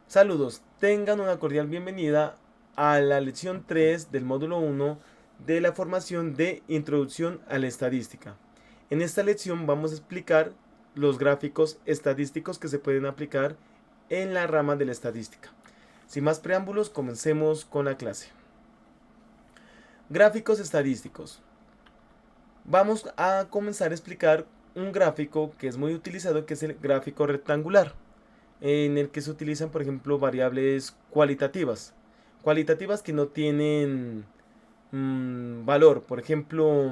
Saludos, tengan una cordial bienvenida a la lección 3 del módulo 1 de la formación de Introducción a la Estadística. En esta lección vamos a explicar los gráficos estadísticos que se pueden aplicar en la rama de la estadística. Sin más preámbulos, comencemos con la clase. Gráficos estadísticos. Vamos a comenzar a explicar un gráfico que es muy utilizado, que es el gráfico rectangular, en el que se utilizan, por ejemplo, variables cualitativas. Cualitativas que no tienen valor. Por ejemplo,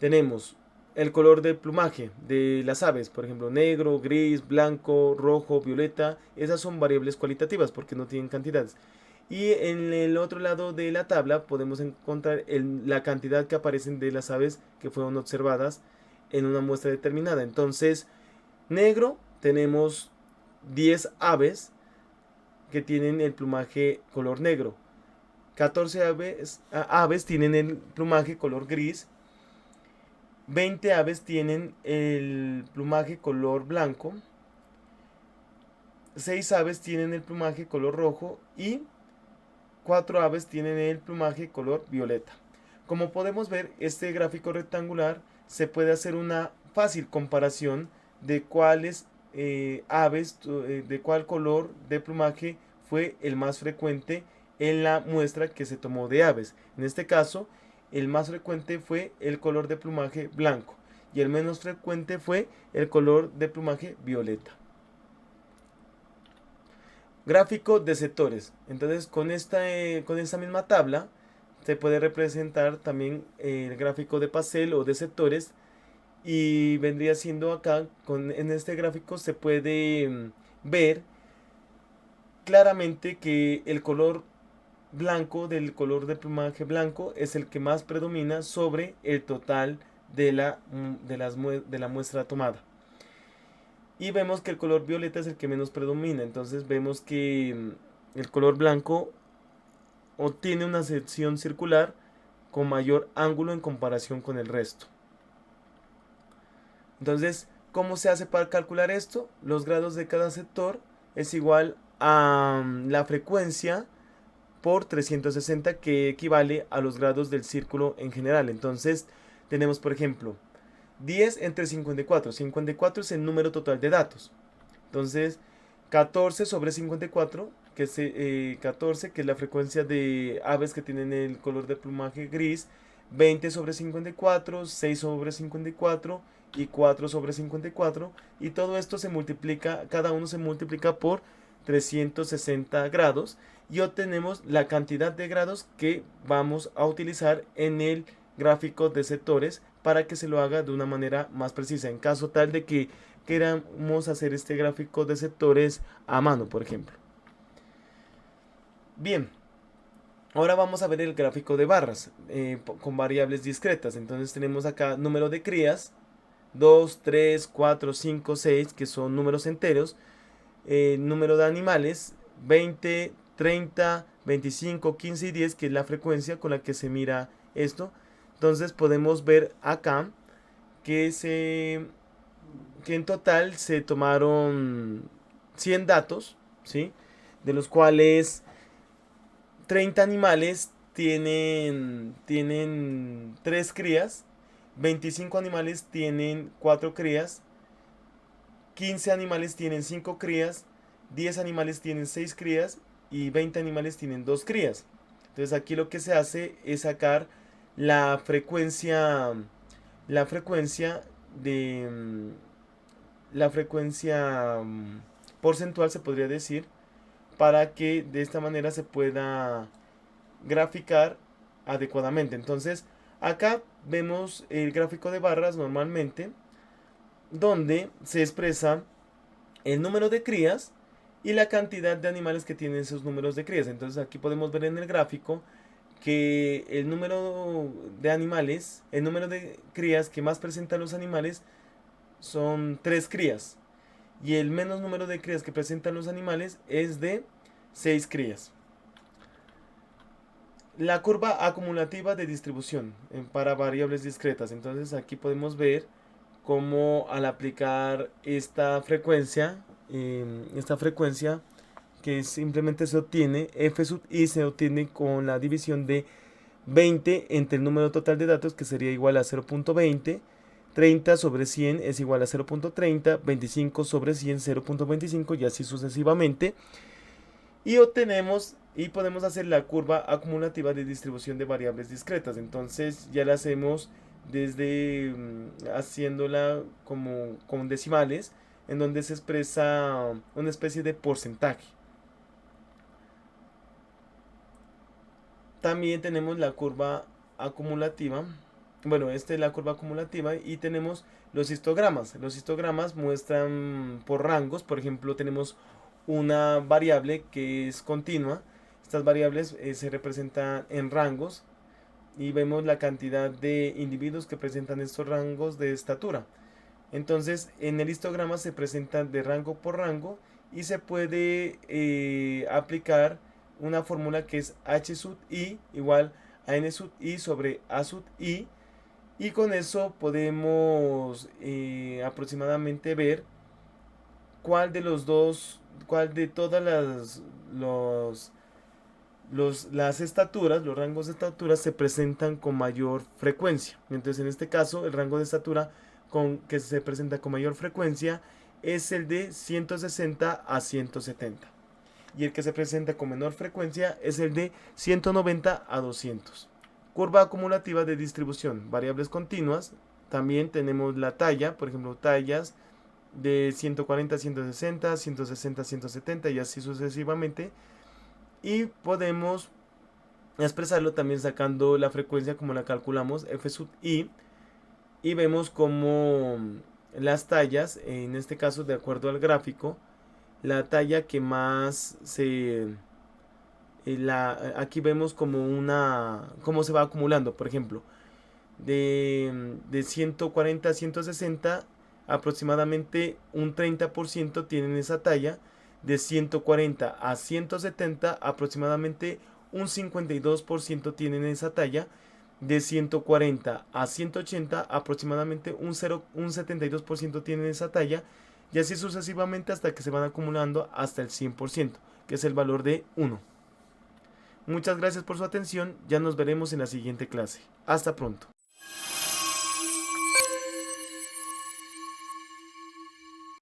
tenemos el color del plumaje de las aves, por ejemplo, negro, gris, blanco, rojo, violeta. Esas son variables cualitativas porque no tienen cantidades. Y en el otro lado de la tabla podemos encontrar la cantidad que aparecen de las aves que fueron observadas en una muestra determinada. Entonces, negro tenemos 10 aves que tienen el plumaje color negro. 14 aves tienen el plumaje color gris. 20 aves tienen el plumaje color blanco. 6 aves tienen el plumaje color rojo. Y 4 aves tienen el plumaje color violeta. Como podemos ver, este gráfico rectangular se puede hacer una fácil comparación de cuáles aves, de cuál color de plumaje fue el más frecuente en la muestra que se tomó de aves. En este caso, el más frecuente fue el color de plumaje blanco y el menos frecuente fue el color de plumaje violeta. Gráfico de sectores. Entonces, con esta misma tabla se puede representar también el gráfico de pastel o de sectores, y vendría siendo acá, en este gráfico se puede ver claramente que el color blanco del color de plumaje blanco es el que más predomina sobre el total de la muestra tomada. Y vemos que el color violeta es el que menos predomina. Entonces vemos que el color blanco obtiene una sección circular con mayor ángulo en comparación con el resto. Entonces, ¿cómo se hace para calcular esto? Los grados de cada sector es igual a la frecuencia por 360, que equivale a los grados del círculo en general. Entonces, tenemos, por ejemplo, 10 entre 54. 54 es el número total de datos. Entonces, 14 sobre 54, que es 14, que es la frecuencia de aves que tienen el color de plumaje gris. 20 sobre 54, 6 sobre 54 y 4 sobre 54. Y todo esto se multiplica, cada uno se multiplica por 360 grados. Y obtenemos la cantidad de grados que vamos a utilizar en el gráfico de sectores para que se lo haga de una manera más precisa. En caso tal de que queramos hacer este gráfico de sectores a mano, por ejemplo. Bien, ahora vamos a ver el gráfico de barras con variables discretas. Entonces tenemos acá número de crías, 2, 3, 4, 5, 6, que son números enteros. Número de animales, 20, 30, 25, 15 y 10, que es la frecuencia con la que se mira esto. Entonces podemos ver acá que que en total se tomaron 100 datos, ¿sí? De los cuales 30 animales tienen 3 crías, 25 animales tienen 4 crías, 15 animales tienen 5 crías, 10 animales tienen 6 crías y 20 animales tienen 2 crías. Entonces aquí lo que se hace es sacar la frecuencia, la frecuencia de la frecuencia porcentual, se podría decir, para que de esta manera se pueda graficar adecuadamente. Entonces, acá vemos el gráfico de barras normalmente, donde se expresa el número de crías y la cantidad de animales que tienen esos números de crías. Entonces, aquí podemos ver en el gráfico que el número de animales, el número de crías que más presentan los animales son 3 crías. Y el menos número de crías que presentan los animales es de 6 crías. La curva acumulativa de distribución para variables discretas. Entonces aquí podemos ver cómo al aplicar esta frecuencia que simplemente se obtiene, f sub i se obtiene con la división de 20 entre el número total de datos, que sería igual a 0.20, 30 sobre 100 es igual a 0.30, 25 sobre 100 0.25 y así sucesivamente. Y obtenemos y podemos hacer la curva acumulativa de distribución de variables discretas. Entonces ya la hacemos desde haciéndola como con decimales, en donde se expresa una especie de porcentaje. También tenemos la curva acumulativa. Bueno, esta es la curva acumulativa y tenemos los histogramas. Los histogramas muestran por rangos. Por ejemplo, tenemos una variable que es continua. Estas variables se representan en rangos y vemos la cantidad de individuos que presentan estos rangos de estatura. Entonces, en el histograma se presentan de rango por rango y se puede aplicar una fórmula que es h sub i igual a n sub i sobre a sub i, y con eso podemos aproximadamente ver cuál de los dos, cuál de todas las estaturas, los rangos de estatura se presentan con mayor frecuencia. Entonces, en este caso, el rango de estatura que se presenta con mayor frecuencia es el de 160 a 170. Y el que se presenta con menor frecuencia es el de 190 a 200. Curva acumulativa de distribución, variables continuas. También tenemos la talla, por ejemplo, tallas de 140 a 160, 160 a 170 y así sucesivamente. Y podemos expresarlo también sacando la frecuencia como la calculamos, f sub i, y vemos como las tallas, en este caso de acuerdo al gráfico, la talla que más aquí vemos como cómo se va acumulando. Por ejemplo, de 140 a 160 aproximadamente un 30% tienen esa talla. De 140 a 170 aproximadamente un 52% tienen esa talla. De 140 a 180 aproximadamente un 72% tienen esa talla. Y así sucesivamente hasta que se van acumulando hasta el 100%, que es el valor de 1. Muchas gracias por su atención, ya nos veremos en la siguiente clase. Hasta pronto.